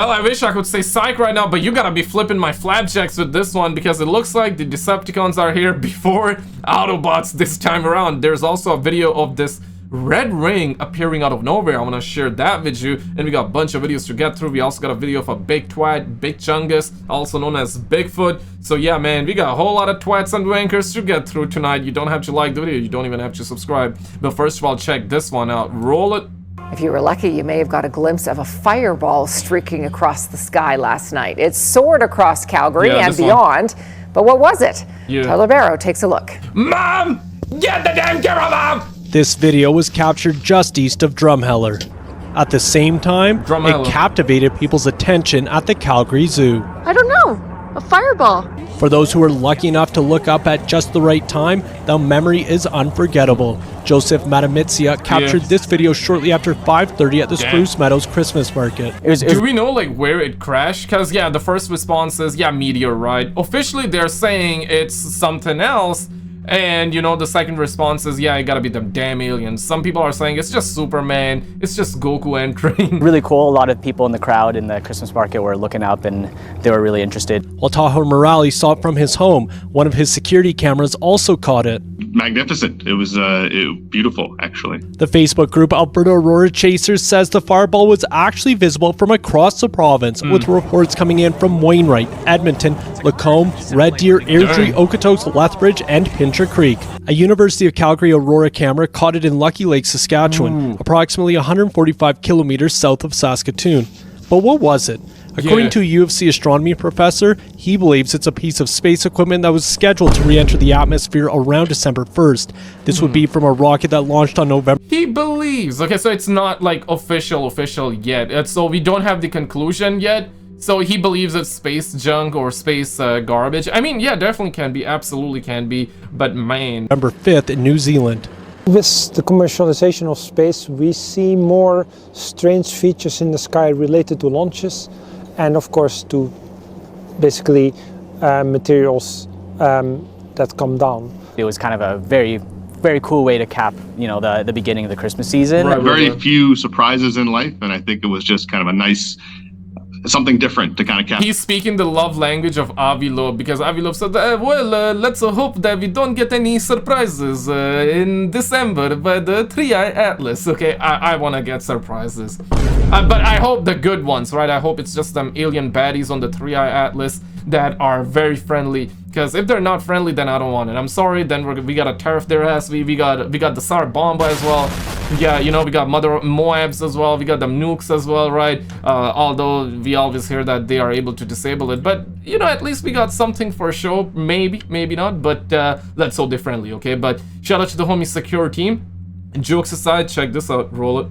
Well, I wish I could say psych right now, but you gotta be flipping my flapjacks with this one because it looks like the Decepticons are here before Autobots this time around. There's also a video of this red ring appearing out of nowhere. I'm gonna share that with you, and we got a bunch of videos to get through. We also got a video of a big twat, Big Chungus, also known as Bigfoot. So yeah, man, we got a whole lot of twats and wankers to get through tonight. You don't have to like the video, you don't even have to subscribe. But first of all, check this one out. Roll it. If you were lucky, you may have got a glimpse of a fireball streaking across the sky last night. It soared across Calgary and beyond, but what was it? Tyler Barrow takes a look. Mom! Get the damn camera, Mom! This video was captured just east of Drumheller. At the same time, it captivated people's attention at the Calgary Zoo. I don't know. A fireball. For those who were lucky enough to look up at just the right time, the memory is unforgettable. Joseph Matamitsia captured this video shortly after 5:30 at the Spruce Meadows Christmas market. Do we know like where it crashed? Because yeah, the first response is meteor, right? Officially they're saying it's something else. And you know, the second response is, it gotta be them damn aliens. Some people are saying it's just Superman, it's just Goku entering. Really cool. A lot of people in the crowd in the Christmas market were looking up and they were really interested. While Tahoe Morales saw it from his home, one of his security cameras also caught it. Magnificent. It was beautiful, actually. The Facebook group Alberta Aurora Chasers says the fireball was actually visible from across the province, with reports coming in from Wainwright, Edmonton, Lacombe, Red Deer, Airdrie, Okotoks, Lethbridge, and Pincher Creek. A University of Calgary Aurora camera caught it in Lucky Lake, Saskatchewan, approximately 145 kilometers south of Saskatoon. But what was it? According to a U of C astronomy professor, he believes it's a piece of space equipment that was scheduled to re-enter the atmosphere around December 1st. This would be from a rocket that launched on November. He believes. Okay, so it's not like official yet. So we don't have the conclusion yet. So he believes it's space junk or space garbage. I mean, yeah, definitely can be, absolutely can be, but man. November 5th in New Zealand. With the commercialization of space, we see more strange features in the sky related to launches and of course to basically materials that come down. It was kind of a very cool way to cap, you know, the beginning of the Christmas season. Very few surprises in life, and I think it was just kind of a nice something different to kind of cap. He's speaking the love language of Avi Loeb, because Avi Loeb said, let's hope that we don't get any surprises in December by the Three-Eye Atlas. Okay, I want to get surprises. But I hope the good ones, right? I hope it's just them alien baddies on the Three-Eye Atlas that are very friendly. Because if they're not friendly, then I don't want it. I'm sorry, then we gotta tariff their ass. We got the Sar Bomba as well. Yeah, you know, we got Mother Moabs as well. We got them Nukes as well, right? Although we always hear that they are able to disable it. But, you know, at least we got something for show. Maybe not. But let's hope they're friendly, okay? But shout out to the homie Secure team. Jokes aside, check this out. Roll it.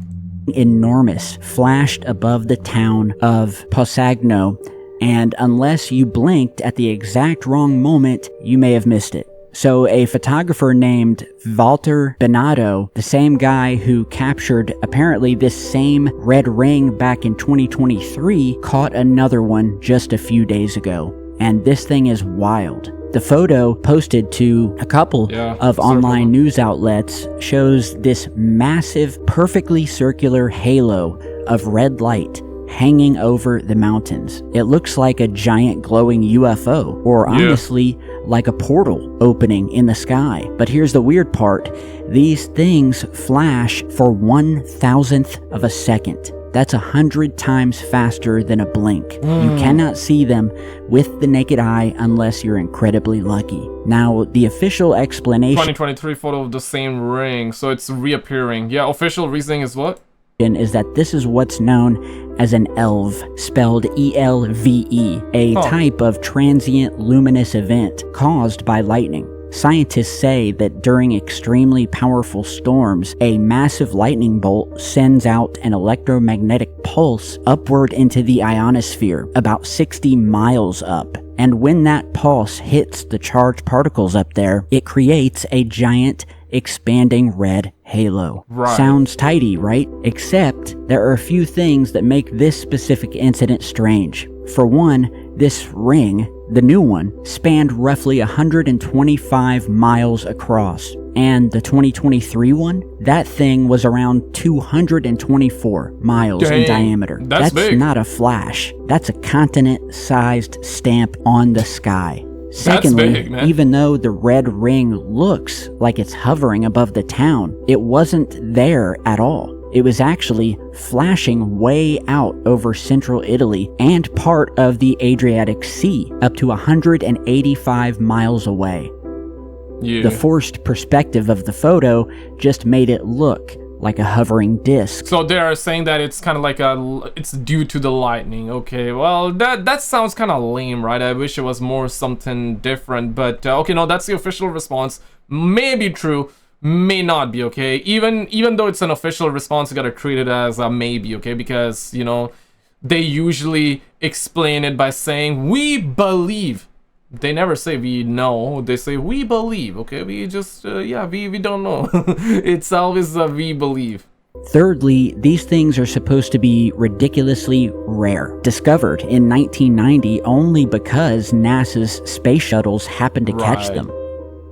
Enormous flashed above the town of Posagno. And unless you blinked at the exact wrong moment, you may have missed it. So a photographer named Walter Benato, the same guy who captured apparently this same red ring back in 2023, caught another one just a few days ago. And this thing is wild. The photo posted to a couple of online news outlets shows this massive, perfectly circular halo of red light hanging over the mountains. It looks like a giant glowing UFO, or honestly, like a portal opening in the sky. But here's the weird part. These things flash for 1,000th of a second. That's 100 times faster than a blink. You cannot see them with the naked eye unless you're incredibly lucky. Now, the official explanation... 2023 photo of the same ring, so it's reappearing. Yeah, official reasoning is what? Is that this is what's known as an ELVE, spelled E-L-V-E, a type of transient luminous event caused by lightning. Scientists say that during extremely powerful storms, a massive lightning bolt sends out an electromagnetic pulse upward into the ionosphere, about 60 miles up. And when that pulse hits the charged particles up there, it creates a giant expanding red halo. Sounds tidy, right? Except there are a few things that make this specific incident strange. For one, this ring, the new one, spanned roughly 125 miles across, And the 2023 one, that thing was around 224 miles in diameter. That's big. Not a flash. That's a continent-sized stamp on the sky. Secondly, That's big, man. even though the red ring looks like it's hovering above the town, it wasn't there at all. It was actually flashing way out over central Italy and part of the Adriatic Sea, up to 185 miles away. Yeah. The forced perspective of the photo just made it look like a hovering disc. So they are saying that it's kind of like it's due to the lightning. Okay, well, that sounds kind of lame, right? I wish it was more something different, but okay, no, that's the official response. May be true, may not be, okay? Even though it's an official response, you gotta treat it as a maybe, okay? Because, you know, they usually explain it by saying, we believe. They never say we know, they say we believe, okay? We just, yeah, we don't know. It's always a we believe. Thirdly, these things are supposed to be ridiculously rare. Discovered in 1990 only because NASA's space shuttles happened to catch them.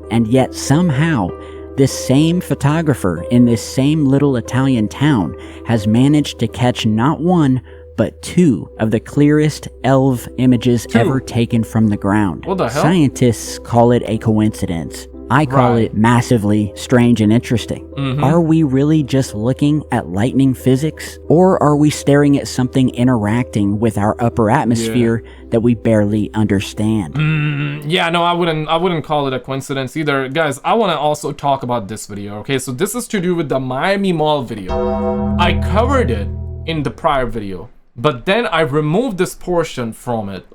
And yet somehow, this same photographer in this same little Italian town has managed to catch not one, but two of the clearest ELV images ever taken from the ground. What the hell? Scientists call it a coincidence. I call it massively strange and interesting. Are we really just looking at lightning physics? Or are we staring at something interacting with our upper atmosphere that we barely understand? Yeah, no, I wouldn't call it a coincidence either. Guys, I want to also talk about this video, okay? So this is to do with the Miami Mall video. I covered it in the prior video, but then I removed this portion from it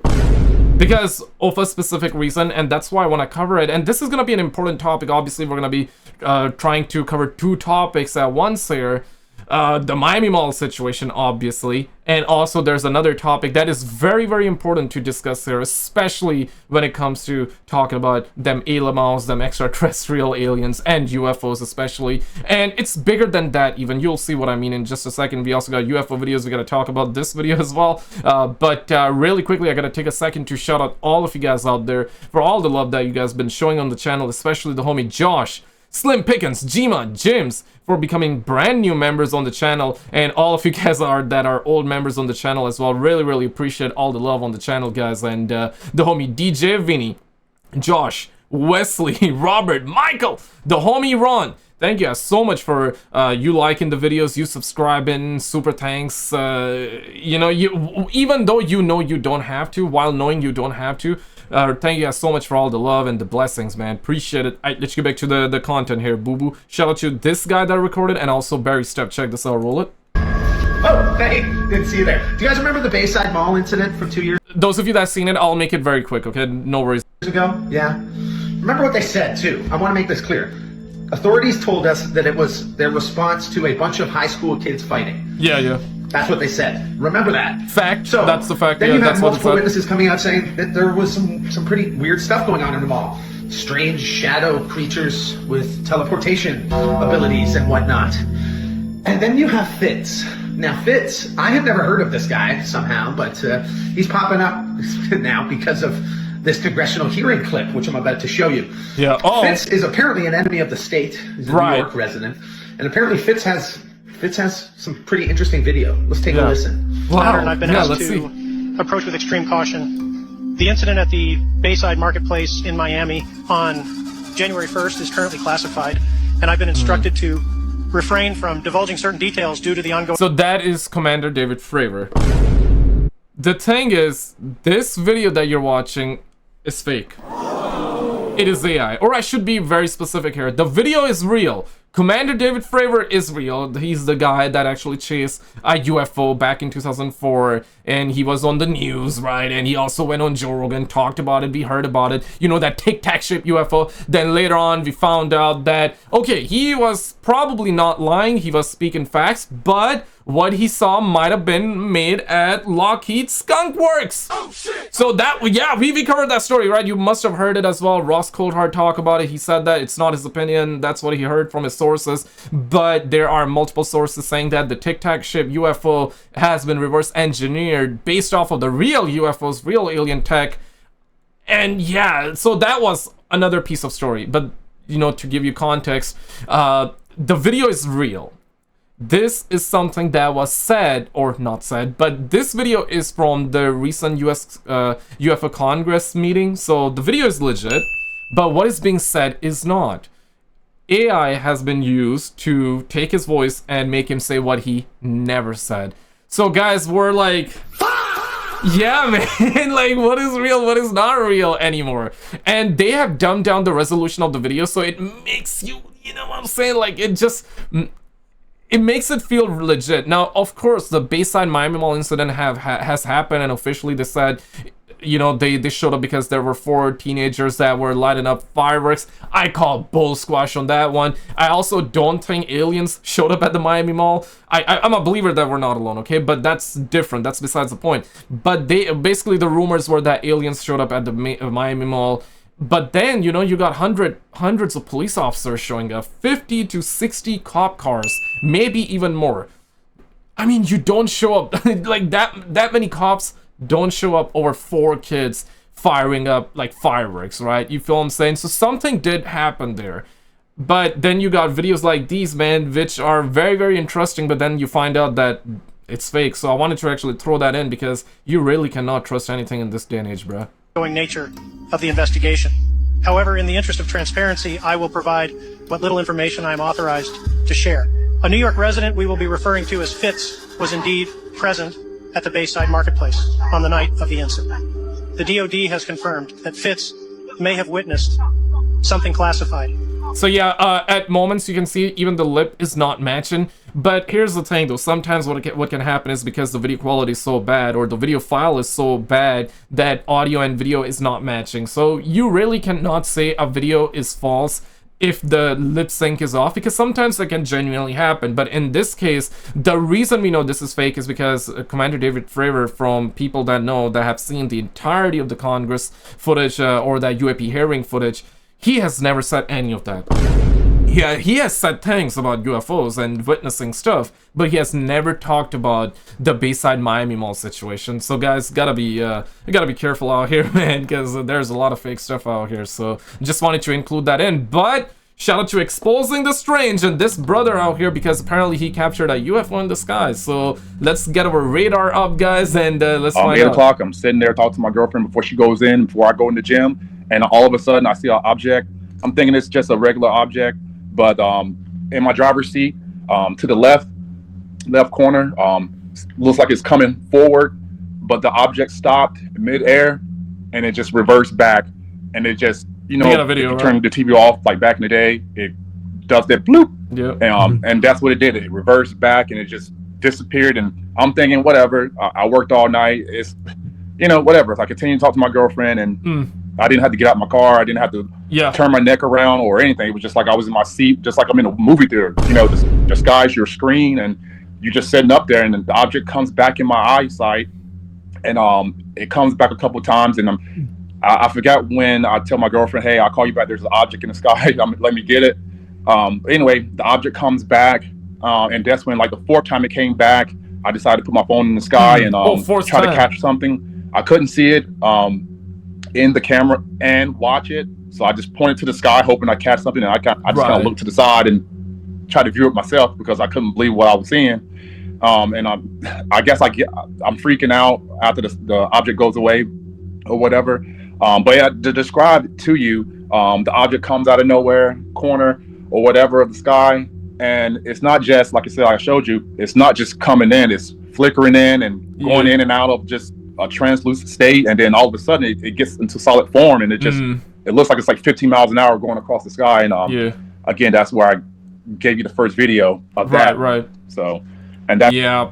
because of a specific reason, and that's why I want to cover it. And this is going to be an important topic. Obviously, we're going to be trying to cover two topics at once here. The Miami Mall situation, obviously, and also there's another topic that is very, very important to discuss here, especially when it comes to talking about them aliens, them extraterrestrial aliens, and UFOs especially. And it's bigger than that even. You'll see what I mean in just a second. We also got UFO videos. We got to talk about this video as well. But really quickly, I got to take a second to shout out all of you guys out there for all the love that you guys been showing on the channel, especially the homie Josh, Slim Pickens, Jima, James, for becoming brand new members on the channel, and all of you guys that are old members on the channel as well. Really appreciate all the love on the channel, guys. And the homie DJ Vinny, Josh, Wesley, Robert, Michael, the homie Ron. Thank you guys so much for you liking the videos, you subscribing, super thanks. You know, even though you know you don't have to, while knowing you don't have to, thank you guys so much for all the love and the blessings, man. Appreciate it. Alright, let's get back to the content here, Boo Boo. Shout out to this guy that recorded, and also Barry Step. Check this out, roll it. Oh, hey, good to see you there. Do you guys remember the Bayside Mall incident from 2 years Those of you that seen it, I'll make it very quick, okay? No worries. ago? Yeah. Remember what they said, too. I want to make this clear. Authorities told us that it was their response to a bunch of high school kids fighting. Yeah. That's what they said. Remember that. Fact. So that's the fact. Then yeah, you have that's multiple what witnesses coming out saying that there was some pretty weird stuff going on in the mall. Strange shadow creatures with teleportation abilities and whatnot. And then you have Fitz. Now Fitz, I had never heard of this guy somehow, but he's popping up now because of this congressional hearing clip, which I'm about to show you. Yeah. Oh. Fitz is apparently an enemy of the state. He's a New York resident, and apparently Fitz has some pretty interesting video. Let's take a listen. Wow. I've been asked to approach with extreme caution. The incident at the Bayside Marketplace in Miami on January 1st is currently classified, and I've been instructed to refrain from divulging certain details due to the ongoing... So that is Commander David Fravor. The thing is, this video that you're watching is fake. It is AI. Or I should be very specific here. The video is real. Commander David Fravor is real. He's the guy that actually chased a UFO back in 2004, and he was on the news, right? And he also went on Joe Rogan, talked about it, we heard about it, you know, that tic-tac shaped UFO. Then later on, we found out that, okay, he was probably not lying, he was speaking facts, but what he saw might have been made at Lockheed Skunk Works. Oh, shit. So that, yeah, we covered that story, right? You must have heard it as well. Ross Coldhart talked about it. He said that it's not his opinion. That's what he heard from his sources. But there are multiple sources saying that the Tic Tac ship UFO has been reverse engineered based off of the real UFOs, real alien tech. And yeah, so that was another piece of story. But you know, to give you context, the video is real. This is something that was said, or not said, but this video is from the recent US UFO Congress meeting, so the video is legit, but what is being said is not. AI has been used to take his voice and make him say what he never said. So guys, we're like, yeah, man, like what is real, what is not real anymore? And they have dumbed down the resolution of the video, so it makes you, you know what I'm saying, like it makes it feel legit. Now, of course, the Bayside Miami Mall incident has happened, and officially they said, you know, they showed up because there were 4 teenagers that were lighting up fireworks. I call bull squash on that one. I also don't think aliens showed up at the Miami Mall. I'm a believer that we're not alone, okay? But that's different. That's besides the point. But they basically, the rumors were that aliens showed up at the Miami Mall. But then, you know, you got hundreds of police officers showing up, 50 to 60 cop cars, maybe even more. I mean, you don't show up like that many cops don't show up over 4 kids firing up like fireworks, right? You feel what I'm saying? So something did happen there. But then you got videos like these, man, which are very, very interesting, but then you find out that it's fake. So I wanted to actually throw that in because you really cannot trust anything in this day and age, bruh. Nature of the investigation. However, in the interest of transparency, I will provide what little information I am authorized to share. A New York resident we will be referring to as Fitz was indeed present at the Bayside Marketplace on the night of the incident. The DOD has confirmed that Fitz may have witnessed something classified. So yeah, at moments you can see even the lip is not matching. But here's the thing though, sometimes what can happen is because the video quality is so bad or the video file is so bad that audio and video is not matching. So you really cannot say a video is false if the lip sync is off, because sometimes that can genuinely happen. But in this case, the reason we know this is fake is because Commander David Fravor, from people that know, that have seen the entirety of the Congress footage or that UAP hearing footage, he has never said any of that. Yeah, he has said things about UFOs and witnessing stuff, but he has never talked about the Bayside Miami Mall situation. So guys, gotta be careful out here, man, because there's a lot of fake stuff out here. So just wanted to include that in. But shout out to exposing the strange and this brother out here, because apparently he captured a UFO in the sky. So let's get our radar up, guys, and let's find out. 8 o'clock, I'm sitting there talking to my girlfriend before she goes in, before I go in the gym, and all of a sudden I see an object. I'm thinking it's just a regular object. But in my driver's seat, to the left corner, looks like it's coming forward, but the object stopped midair, and it just reversed back, and it just, you know, if you turn the TV off like back in the day, it does that bloop, and that's what it did. It reversed back, and it just disappeared. And I'm thinking, whatever. I worked all night. It's, you know, whatever. So I continued to talk to my girlfriend, and I didn't have to get out of my car. I didn't have to turn my neck around or anything. It was just like I was in my seat, just like I'm in a movie theater. You know, just guys, your screen, and you're just sitting up there, and then the object comes back in my eyesight, and it comes back a couple of times, and I forgot when I tell my girlfriend, hey, I'll call you back. There's an object in the sky. Let me get it. Anyway, the object comes back, and that's when, like, the 4th time it came back, I decided to put my phone in the sky and try to catch something. I couldn't see it in the camera and watch it, so I just pointed to the sky hoping I catch something, and I just kind of looked to the side and tried to view it myself because I couldn't believe what I was seeing. And I guess I'm freaking out after the object goes away or whatever. But yeah, to describe it to you, the object comes out of nowhere, corner or whatever of the sky, and it's not just, like I said, like I showed you, it's not just coming in, it's flickering in and going in and out of just a translucent state, and then all of a sudden it gets into solid form, and it just it looks like it's like 15 miles an hour going across the sky. And again, that's where I gave you the first video of that. Right. So, and that. Yeah.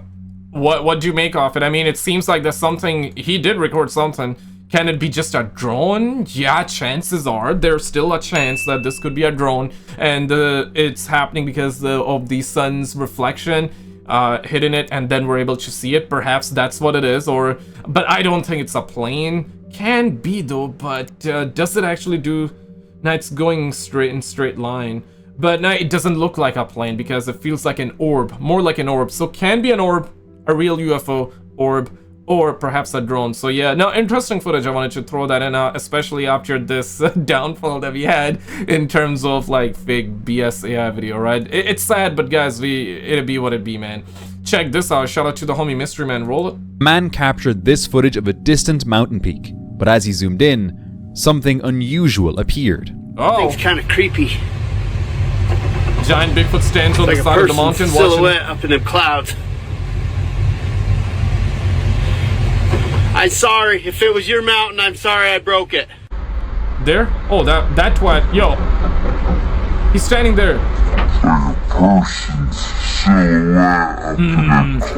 What do you make of it? I mean, it seems like there's something, he did record something. Can it be just a drone? Yeah, chances are there's still a chance that this could be a drone, and it's happening because of the sun's reflection hitting it, and then we're able to see it. Perhaps that's what it is, but I don't think it's a plane. Can be though, but does it actually do? Now it's going straight line, but now it doesn't look like a plane because it feels like an orb, more like an orb. So can be an orb, a real UFO orb, or perhaps a drone. So yeah, no, interesting footage. I wanted to throw that in, especially after this downfall that we had in terms of like fake BS AI video, right? It's sad, but guys, it'll be what it be, man. Check this out. Shout out to the homie Mystery Man. Roll it. Man captured this footage of a distant mountain peak, but as he zoomed in, something unusual appeared. Oh, thing's kind of creepy. Giant Bigfoot stands on the side of the mountain, silhouette up in the clouds. I'm sorry. If it was your mountain, I'm sorry I broke it. There? Oh, that twat. Yo. He's standing there.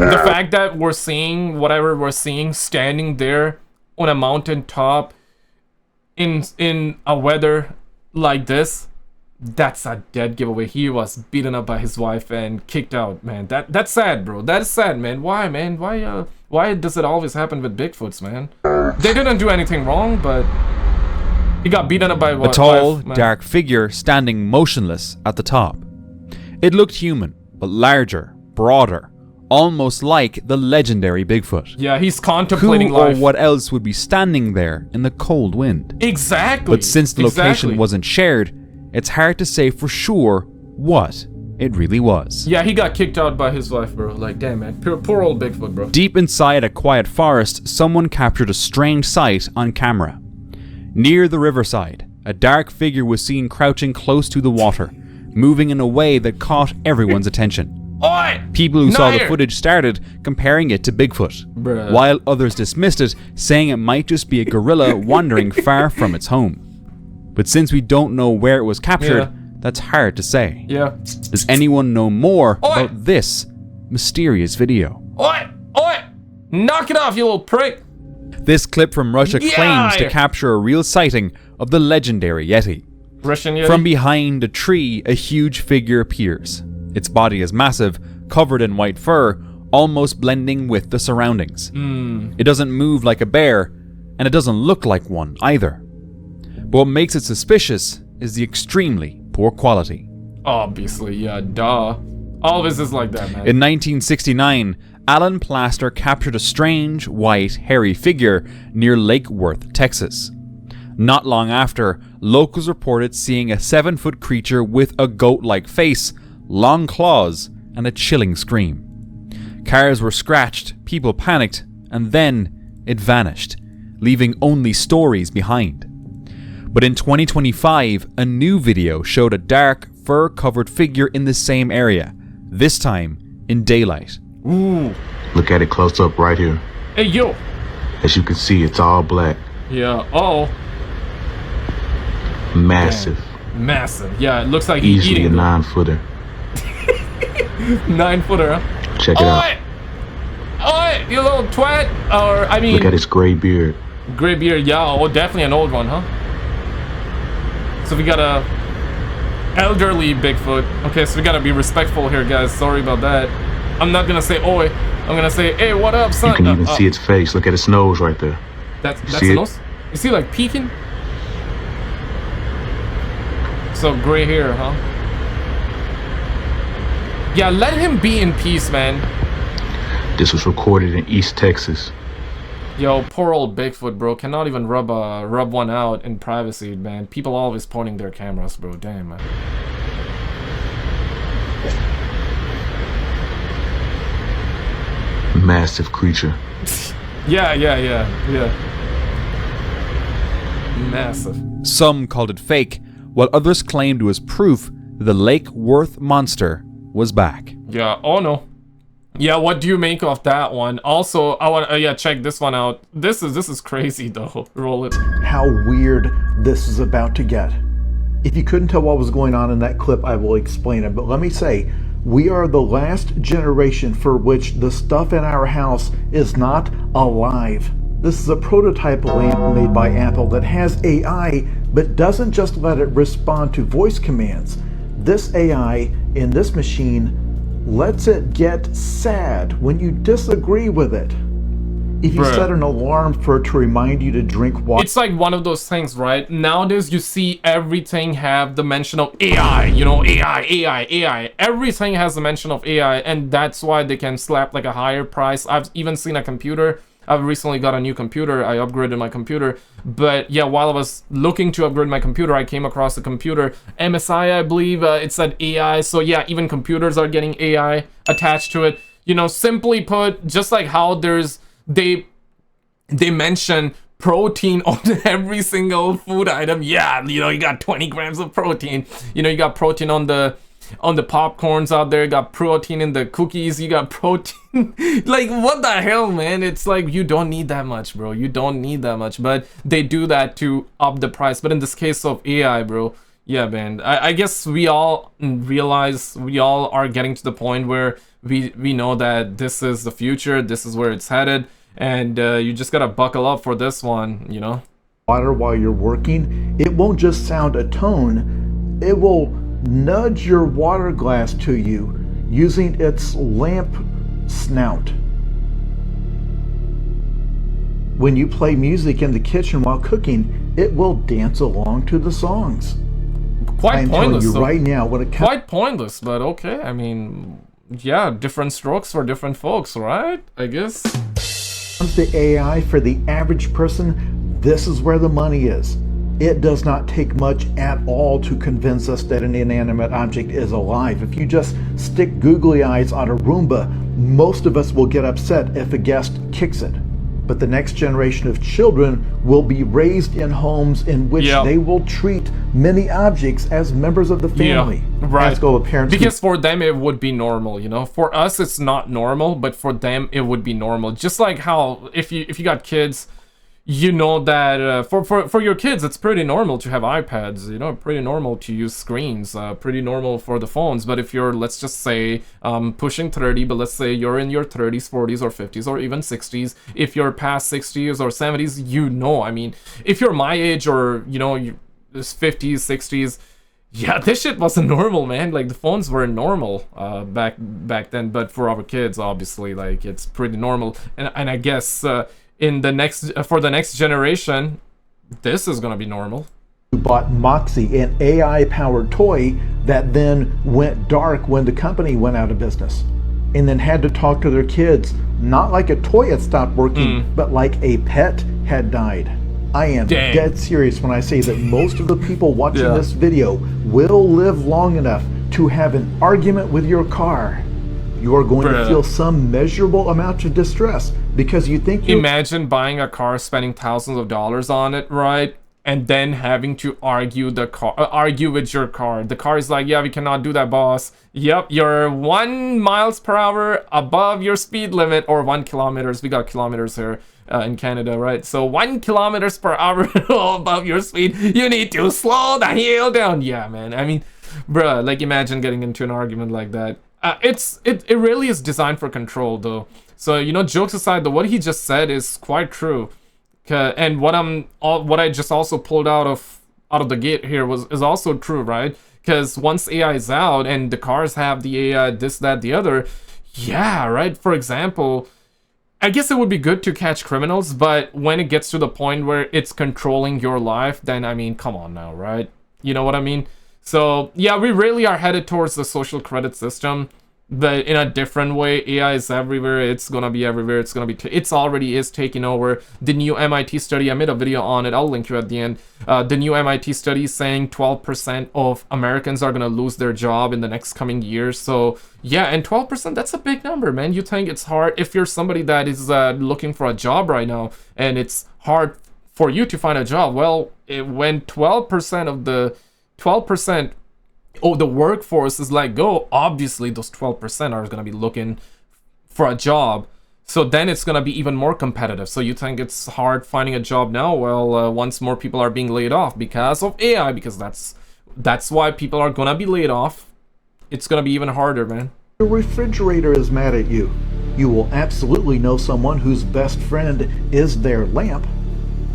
The fact that we're seeing whatever we're seeing standing there on a mountain top in a weather like this, that's a dead giveaway. He was beaten up by his wife and kicked out, man. That's sad, bro. That is sad, man. Why, man? Why does it always happen with Bigfoots, man? They didn't do anything wrong, but he got beaten up by a tall, dark figure standing motionless at the top. It looked human, but larger, broader, almost like the legendary Bigfoot. Yeah, he's contemplating Who life. or what else would be standing there in the cold wind? Exactly. But since the location wasn't shared, it's hard to say for sure what it really was. Yeah, he got kicked out by his wife, bro. Like, damn, man. Poor old Bigfoot, bro. Deep inside a quiet forest, someone captured a strange sight on camera. Near the riverside, a dark figure was seen crouching close to the water, moving in a way that caught everyone's attention. Oi! People who saw the footage started comparing it to Bigfoot, while others dismissed it, saying it might just be a gorilla wandering far from its home. But since we don't know where it was captured, that's hard to say. Yeah. Does anyone know more about this mysterious video? Oi! Oi! Knock it off, you little prick! This clip from Russia claims to capture a real sighting of the legendary Yeti. Russian Yeti? From behind a tree, a huge figure appears. Its body is massive, covered in white fur, almost blending with the surroundings. It doesn't move like a bear, and it doesn't look like one either. But what makes it suspicious is the extremely poor quality. Obviously, yeah, duh. Always is like that, man. In 1969, Alan Plaster captured a strange, white, hairy figure near Lake Worth, Texas. Not long after, locals reported seeing a 7-foot creature with a goat-like face, long claws, and a chilling scream. Cars were scratched, people panicked, and then it vanished, leaving only stories behind. But in 2025, a new video showed a dark, fur-covered figure in the same area, this time in daylight. Ooh. Look at it close up right here. Hey, yo! As you can see, it's all black. Yeah, oh. Massive. Damn. Massive. Yeah, it looks like he's easily eating. a 9-footer. 9-footer, huh? Check it out. Oi, you little twat! Or, I mean... Look at his gray beard. Gray beard, yeah. Oh, definitely an old one, huh? So we got a elderly Bigfoot. Okay, so we gotta be respectful here, guys. Sorry about that. I'm not gonna say oi. I'm gonna say, hey, what up, son? You can even see its face. Look at its nose right there. That's the nose? You see, like, peeking? So, gray hair, huh? Yeah, let him be in peace, man. This was recorded in East Texas. Yo, poor old Bigfoot, bro. Cannot even rub one out in privacy, man. People always pointing their cameras, bro. Damn, man. Massive creature. Yeah. Massive. Some called it fake, while others claimed it was proof that the Lake Worth monster was back. Yeah, oh no. Yeah, what do you make of that one? Also, I want check this one out. This is crazy though. Roll it. How weird this is about to get. If you couldn't tell what was going on in that clip, I will explain it. But let me say, we are the last generation for which the stuff in our house is not alive. This is a prototype lamp made by Apple that has AI, but doesn't just let it respond to voice commands. This AI in this machine lets it get sad when you disagree with it. If you set an alarm for it to remind you to drink water. It's like one of those things, right? Nowadays you see everything have the mention of AI, you know, AI. Everything has the mention of AI, and that's why they can slap like a higher price. I've even seen a computer I recently got a new computer. I upgraded my computer. But yeah, while I was looking to upgrade my computer, I came across a computer, MSI, I believe. It said AI. So yeah, even computers are getting AI attached to it. You know, simply put, just like how they mention protein on every single food item. Yeah, you know, you got 20 grams of protein. You know, you got protein on the popcorns out there, you got protein in the cookies, you got protein. Like, what the hell, man? It's like, you don't need that much, bro. You don't need that much. But they do that to up the price. But in this case of AI, bro, yeah, man, I guess we all realize, we all are getting to the point where we know that this is the future, this is where it's headed. And you just gotta buckle up for this one, you know? Water while you're working, it won't just sound a tone, it will nudge your water glass to you using its lamp snout. When you play music in the kitchen while cooking, it will dance along to the songs. Quite pointless. You right now, when it comes quite pointless, but okay. I mean, yeah, different strokes for different folks, right? I guess. Comes to AI, for the average person, this is where the money is. It does not take much at all to convince us that an inanimate object is alive. If you just stick googly eyes on a Roomba, most of us will get upset if a guest kicks it. But the next generation of children will be raised in homes in which they will treat many objects as members of the family. Yeah, right. Ask all the parents. Because for them it would be normal, you know. For us it's not normal, but for them it would be normal. Just like how if you got kids, you know that for your kids it's pretty normal to have iPads, you know, pretty normal to use screens, pretty normal for the phones. But if you're, let's just say, pushing 30, but let's say you're in your 30s, 40s, or 50s, or even 60s, if you're past 60s or 70s, you know, I mean, if you're my age or, you know, you're 50s, 60s, yeah, this shit wasn't normal, man. Like, the phones were normal back then, but for our kids, obviously, like, it's pretty normal. And I guess in the next generation, this is gonna be normal. Who bought Moxie, an AI-powered toy that then went dark when the company went out of business, and then had to talk to their kids, not like a toy had stopped working, but like a pet had died. I am dead serious when I say that most of the people watching this video will live long enough to have an argument with your car. You are going to feel some measurable amount of distress because you think you imagine buying a car, spending thousands of dollars on it, right? And then having to argue with your car. The car is like, yeah, we cannot do that, boss. Yep, you're 1 miles per hour above your speed limit, or 1 kilometers. We got kilometers here in Canada, right? So 1 kilometers per hour above your speed. You need to slow the hell down. Yeah, man. I mean, bruh, like, imagine getting into an argument like that. It really is designed for control, though. So, you know, jokes aside, though, what he just said is quite true. And what I just also pulled out of the gate here is also true, right? Because once AI is out and the cars have the AI, this, that, the other, yeah, right? For example, I guess it would be good to catch criminals, but when it gets to the point where it's controlling your life, then, I mean, come on now, right? You know what I mean? So, yeah, we really are headed towards the social credit system, but in a different way. AI is everywhere. It's gonna be everywhere. It's already is taking over. The new MIT study, I made a video on it. I'll link you at the end. The new MIT study is saying 12% of Americans are gonna lose their job in the next coming years. So, yeah, and 12%, that's a big number, man. You think it's hard if you're somebody that is looking for a job right now, and it's hard for you to find a job. Well, when 12% of the workforce is let go, obviously those 12% are going to be looking for a job. So then it's going to be even more competitive. So you think it's hard finding a job now? Well, once more people are being laid off because of AI, because that's why people are going to be laid off. It's going to be even harder, man. Your refrigerator is mad at you. You will absolutely know someone whose best friend is their lamp.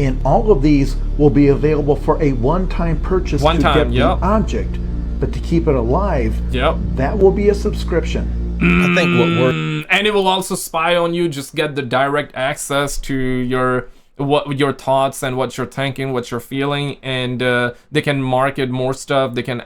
And all of these will be available for a one-time purchase to get the object. But to keep it alive, that will be a subscription. I think what works, and it will also spy on you. Just get the direct access to your thoughts and what you're thinking, what you're feeling, and they can market more stuff. They can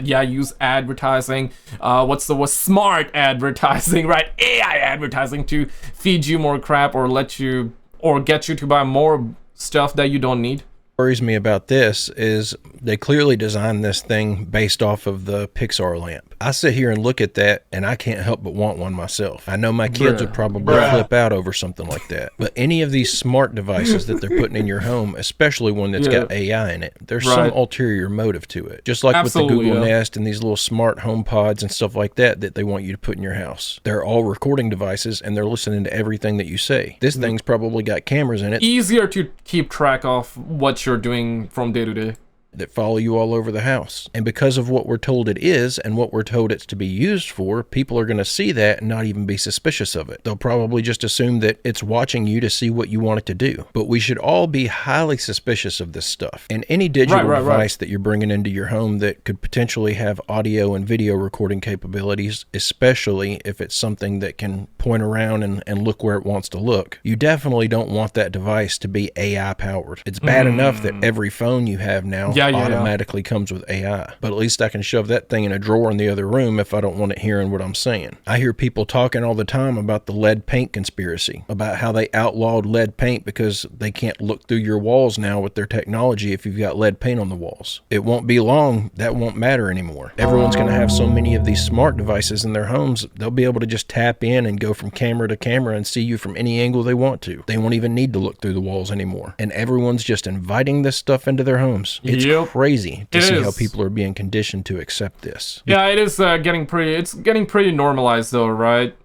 use advertising. What's the smart advertising, right? AI advertising to feed you more crap or let you or get you to buy more stuff that you don't need. Worries me about this is they clearly designed this thing based off of the Pixar lamp. I sit here and look at that and I can't help but want one myself. I know my kids would probably flip out over something like that. But any of these smart devices that they're putting in your home, especially one that's got AI in it, there's some ulterior motive to it. Just like with the Google Nest and these little smart home pods and stuff like that they want you to put in your house. They're all recording devices and they're listening to everything that you say. This thing's probably got cameras in it. Easier to keep track of what you're doing from day to day. That follow you all over the house. And because of what we're told it is and what we're told it's to be used for, people are going to see that and not even be suspicious of it. They'll probably just assume that it's watching you to see what you want it to do. But we should all be highly suspicious of this stuff. And any digital device that you're bringing into your home that could potentially have audio and video recording capabilities, especially if it's something that can point around and look where it wants to look, you definitely don't want that device to be AI powered. It's bad enough that every phone you have now automatically comes with AI. But at least I can shove that thing in a drawer in the other room if I don't want it hearing what I'm saying. I hear people talking all the time about the lead paint conspiracy, about how they outlawed lead paint because they can't look through your walls now with their technology if you've got lead paint on the walls. It won't be long, that won't matter anymore. Everyone's going to have so many of these smart devices in their homes, they'll be able to just tap in and go from camera to camera and see you from any angle they want to. They won't even need to look through the walls anymore. And everyone's just inviting this stuff into their homes. It's crazy to see how people are being conditioned to accept this. Yeah, it is getting pretty normalized though, right?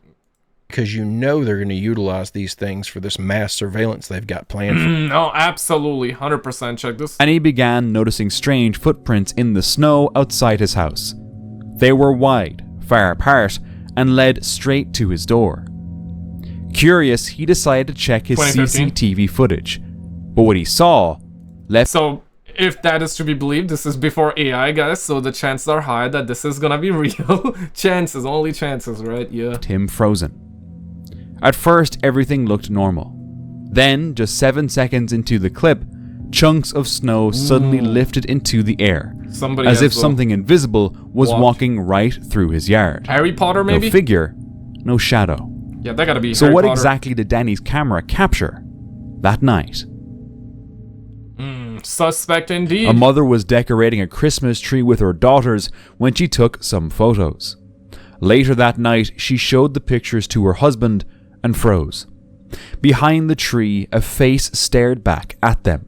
Because you know they're going to utilize these things for this mass surveillance they've got planned for. Oh, absolutely. 100%. Check this. And he began noticing strange footprints in the snow outside his house. They were wide, far apart, and led straight to his door. Curious, he decided to check his CCTV footage. But what he saw left... So, if that is to be believed, this is before AI, guys, so the chances are high that this is gonna be real. Chances, only chances, right? Yeah. Him frozen. At first, everything looked normal. Then, just 7 seconds into the clip, chunks of snow suddenly lifted into the air, as if something invisible was walking right through his yard. Harry Potter, maybe? No figure, no shadow. Yeah, that gotta be So Harry what Potter. exactly did Danny's camera capture that night? Suspect indeed. A mother was decorating a Christmas tree with her daughters when she took some photos. Later that night, she showed the pictures to her husband and froze. Behind the tree, a face stared back at them.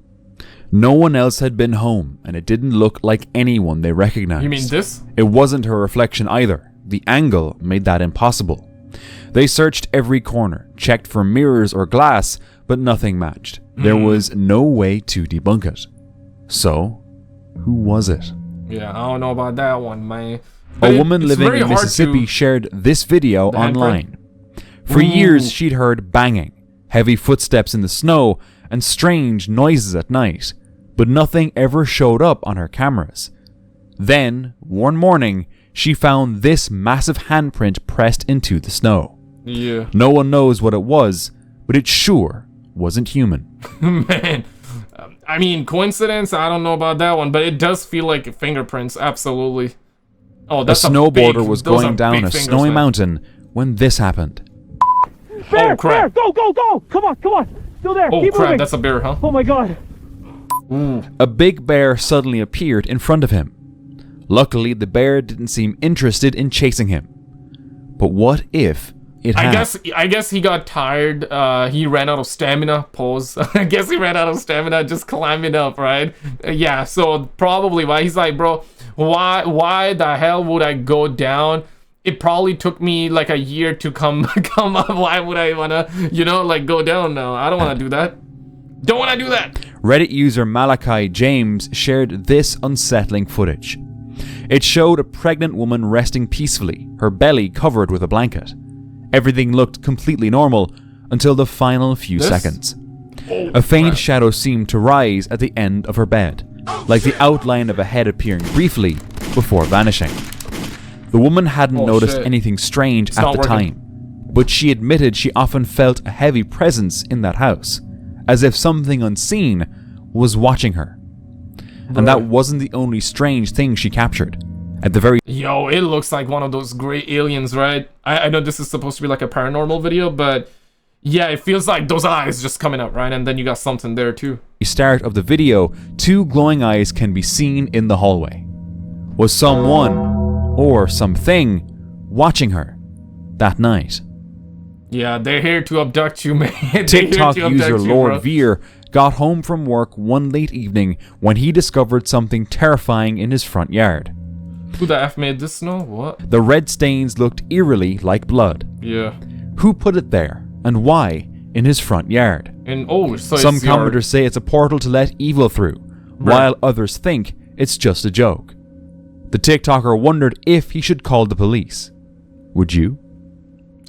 No one else had been home, and it didn't look like anyone they recognized. You mean this? It wasn't her reflection either. The angle made that impossible. They searched every corner, checked for mirrors or glass, but nothing matched. There was no way to debunk it. So, who was it? Yeah, I don't know about that one, man. A woman living in Mississippi shared this video online. For years, she'd heard banging, heavy footsteps in the snow, and strange noises at night, but nothing ever showed up on her cameras. Then, one morning, she found this massive handprint pressed into the snow. Yeah. No one knows what it was, but it sure wasn't human. Man, I mean, coincidence? I don't know about that one, but it does feel like fingerprints, absolutely. Oh, that's a snowboarder was going down a snowy mountain when this happened. Bear, crap. Bear, go! Come on! Still there, oh, keep crap, moving. That's a bear, huh? Oh my god. A big bear suddenly appeared in front of him. Luckily, the bear didn't seem interested in chasing him. But what if it had? I guess he got tired. He ran out of stamina. Pause. I guess he ran out of stamina just climbing up, right? Yeah. So probably why he's like, bro, why the hell would I go down? It probably took me like a year to come up. Why would I wanna, like go down now? I don't wanna do that. Don't wanna do that. Reddit user Malachi James shared this unsettling footage. It showed a pregnant woman resting peacefully, her belly covered with a blanket. Everything looked completely normal until the final few seconds. A faint shadow seemed to rise at the end of her bed, like the outline of a head appearing briefly before vanishing. The woman hadn't noticed anything strange at the time, but she admitted she often felt a heavy presence in that house, as if something unseen was watching her. And that wasn't the only strange thing she captured. At the very... Yo, it looks like one of those gray aliens, right? I know this is supposed to be like a paranormal video, but Yeah, it feels like those eyes just coming up, right? And then you got something there too. The start of the video, 2 glowing eyes can be seen in the hallway. Was someone or something watching her that night? Yeah, they're here to abduct you, man. TikTok user Lord Veer got home from work one late evening when he discovered something terrifying in his front yard. Who the F made this snow? What? The red stains looked eerily like blood. Yeah. Who put it there and why in his front yard? So some it's commenters say it's a portal to let evil through, while others think it's just a joke. The TikToker wondered if he should call the police. Would you?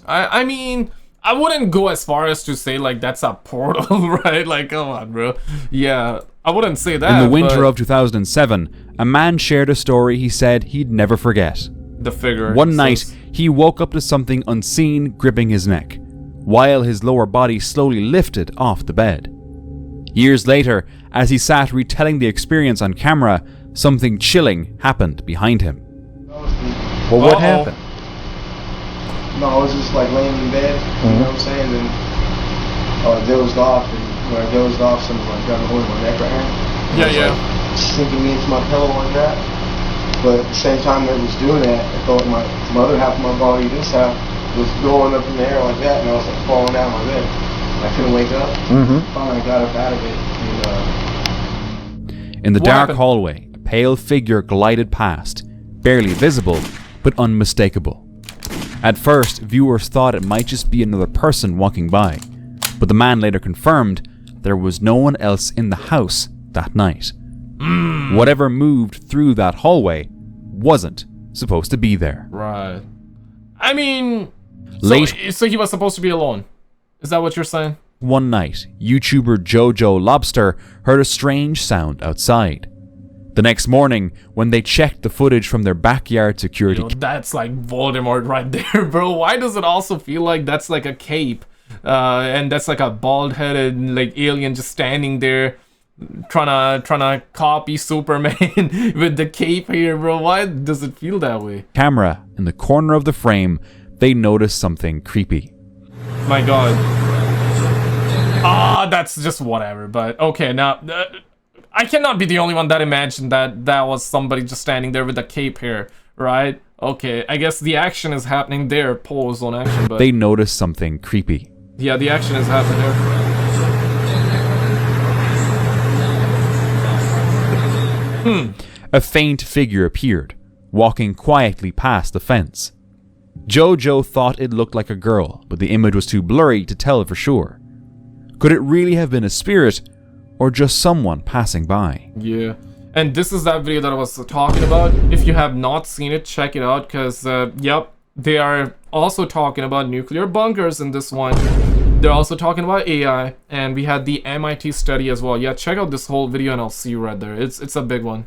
I mean, I wouldn't go as far as to say like that's a portal, right? Like, come on, bro. Yeah, I wouldn't say that. In the winter of 2007, a man shared a story he said he'd never forget. The figure. One night, he woke up to something unseen gripping his neck, while his lower body slowly lifted off the bed. Years later, as he sat retelling the experience on camera, something chilling happened behind him. Well, what happened? No, I was just like laying in bed, you know what I'm saying, and I dozed off, and when I dozed off, someone like grabbed a hold of my neck right here. Yeah. Like, sinking me into my pillow like that. But at the same time that it was doing that, I felt like my other half of my body, this half, was going up in the air like that, and I was like falling out of my bed. I couldn't wake up. Finally, I got up out of it. And, in the dark hallway, a pale figure glided past, barely visible, but unmistakable. At first, viewers thought it might just be another person walking by, but the man later confirmed there was no one else in the house that night. Whatever moved through that hallway wasn't supposed to be there. Right. I mean, Late. So he was supposed to be alone. Is that what you're saying? One night, YouTuber Jojo Lobster heard a strange sound outside. The next morning, when they checked the footage from their backyard security... that's like Voldemort right there, bro. Why does it also feel like that's like a cape? And that's like a bald-headed like alien just standing there trying to copy Superman with the cape here, bro. Why does it feel that way? Camera in the corner of the frame, they noticed something creepy. My god. That's just whatever, but okay, now... I cannot be the only one that imagined that was somebody just standing there with a cape here, right? Okay, I guess the action is happening there, pause on action, but... They noticed something creepy. Yeah, the action is happening there. A faint figure appeared, walking quietly past the fence. Jojo thought it looked like a girl, but the image was too blurry to tell for sure. Could it really have been a spirit, or just someone passing by? Yeah, and this is that video that I was talking about. If you have not seen it, check it out, because, yep, they are also talking about nuclear bunkers in this one. They're also talking about AI, and we had the MIT study as well. Yeah, check out this whole video and I'll see you right there. It's a big one.